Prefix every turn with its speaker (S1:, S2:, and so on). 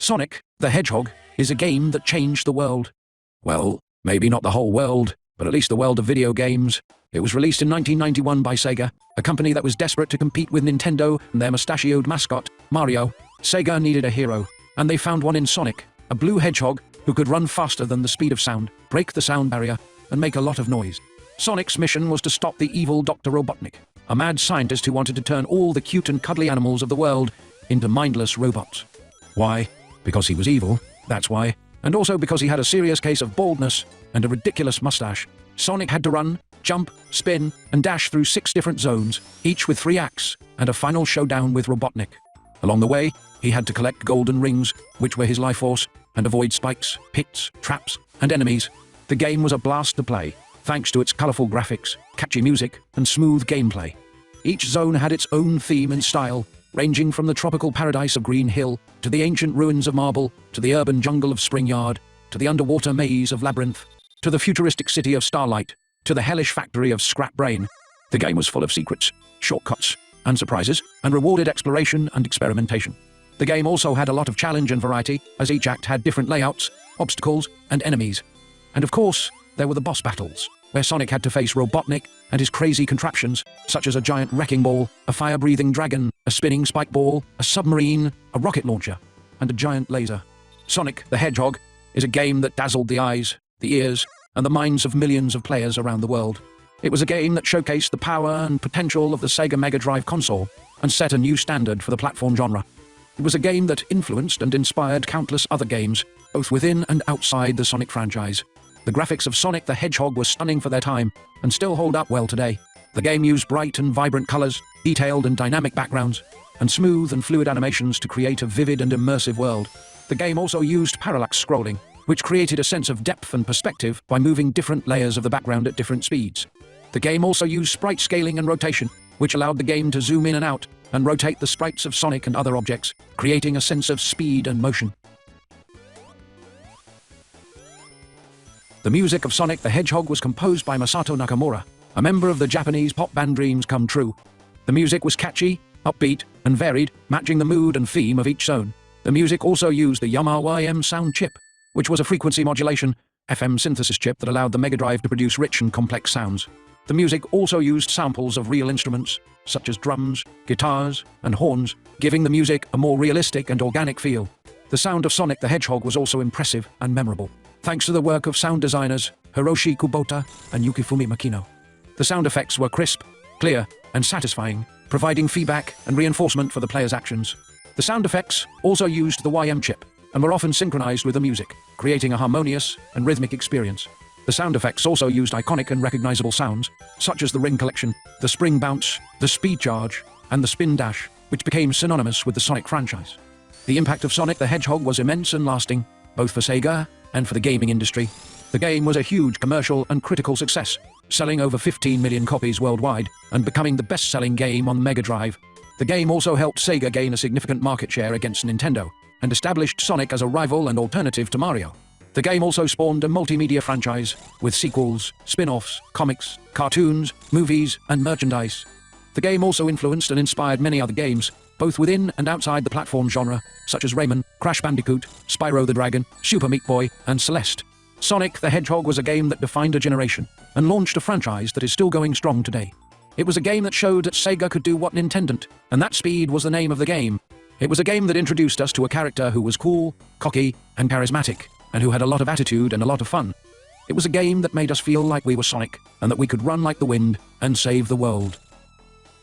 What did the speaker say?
S1: Sonic the Hedgehog is a game that changed the world. Well, maybe not the whole world, but at least the world of video games. It was released in 1991 by Sega, a company that was desperate to compete with Nintendo and their mustachioed mascot, Mario. Sega needed a hero, and they found one in Sonic, a blue hedgehog who could run faster than the speed of sound, break the sound barrier, and make a lot of noise. Sonic's mission was to stop the evil Dr. Robotnik, a mad scientist who wanted to turn all the cute and cuddly animals of the world into mindless robots. Why? Because he was evil, that's why. And also because he had a serious case of baldness and a ridiculous mustache. Sonic had to run, jump, spin, and dash through 6 different zones, each with 3 acts, and a final showdown with Robotnik. Along the way, he had to collect golden rings, which were his life force, and avoid spikes, pits, traps, and enemies. The game was a blast to play, thanks to its colorful graphics, catchy music, and smooth gameplay. Each zone had its own theme and style, ranging from the tropical paradise of Green Hill, to the ancient ruins of Marble, to the urban jungle of Spring Yard, to the underwater maze of Labyrinth, to the futuristic city of Starlight, to the hellish factory of Scrap Brain. The game was full of secrets, shortcuts, and surprises, and rewarded exploration and experimentation. The game also had a lot of challenge and variety, as each act had different layouts, obstacles, and enemies. And of course, there were the boss battles, where Sonic had to face Robotnik and his crazy contraptions, such as a giant wrecking ball, a fire-breathing dragon, a spinning spike ball, a submarine, a rocket launcher, and a giant laser. Sonic the Hedgehog is a game that dazzled the eyes, the ears, and the minds of millions of players around the world. It was a game that showcased the power and potential of the Sega Mega Drive console and set a new standard for the platform genre. It was a game that influenced and inspired countless other games, both within and outside the Sonic franchise. The graphics of Sonic the Hedgehog were stunning for their time, and still hold up well today. The game used bright and vibrant colors, detailed and dynamic backgrounds, and smooth and fluid animations to create a vivid and immersive world. The game also used parallax scrolling, which created a sense of depth and perspective by moving different layers of the background at different speeds. The game also used sprite scaling and rotation, which allowed the game to zoom in and out and rotate the sprites of Sonic and other objects, creating a sense of speed and motion. The music of Sonic the Hedgehog was composed by Masato Nakamura, a member of the Japanese pop band Dreams Come True. The music was catchy, upbeat, and varied, matching the mood and theme of each zone. The music also used the Yamaha YM sound chip, which was a frequency modulation, FM synthesis chip that allowed the Mega Drive to produce rich and complex sounds. The music also used samples of real instruments, such as drums, guitars, and horns, giving the music a more realistic and organic feel. The sound of Sonic the Hedgehog was also impressive and memorable, thanks to the work of sound designers Hiroshi Kubota and Yukifumi Makino. The sound effects were crisp, clear, and satisfying, providing feedback and reinforcement for the player's actions. The sound effects also used the YM chip, and were often synchronized with the music, creating a harmonious and rhythmic experience. The sound effects also used iconic and recognizable sounds, such as the ring collection, the spring bounce, the speed charge, and the spin dash, which became synonymous with the Sonic franchise. The impact of Sonic the Hedgehog was immense and lasting, both for Sega and for the gaming industry. The game was a huge commercial and critical success, selling over 15 million copies worldwide and becoming the best-selling game on Mega Drive. The game also helped Sega gain a significant market share against Nintendo, and established Sonic as a rival and alternative to Mario. The game also spawned a multimedia franchise, with sequels, spin-offs, comics, cartoons, movies, and merchandise. The game also influenced and inspired many other games, both within and outside the platform genre, such as Rayman, Crash Bandicoot, Spyro the Dragon, Super Meat Boy, and Celeste. Sonic the Hedgehog was a game that defined a generation, and launched a franchise that is still going strong today. It was a game that showed that Sega could do what Nintendo didn't, and that speed was the name of the game. It was a game that introduced us to a character who was cool, cocky, and charismatic, and who had a lot of attitude and a lot of fun. It was a game that made us feel like we were Sonic, and that we could run like the wind and save the world.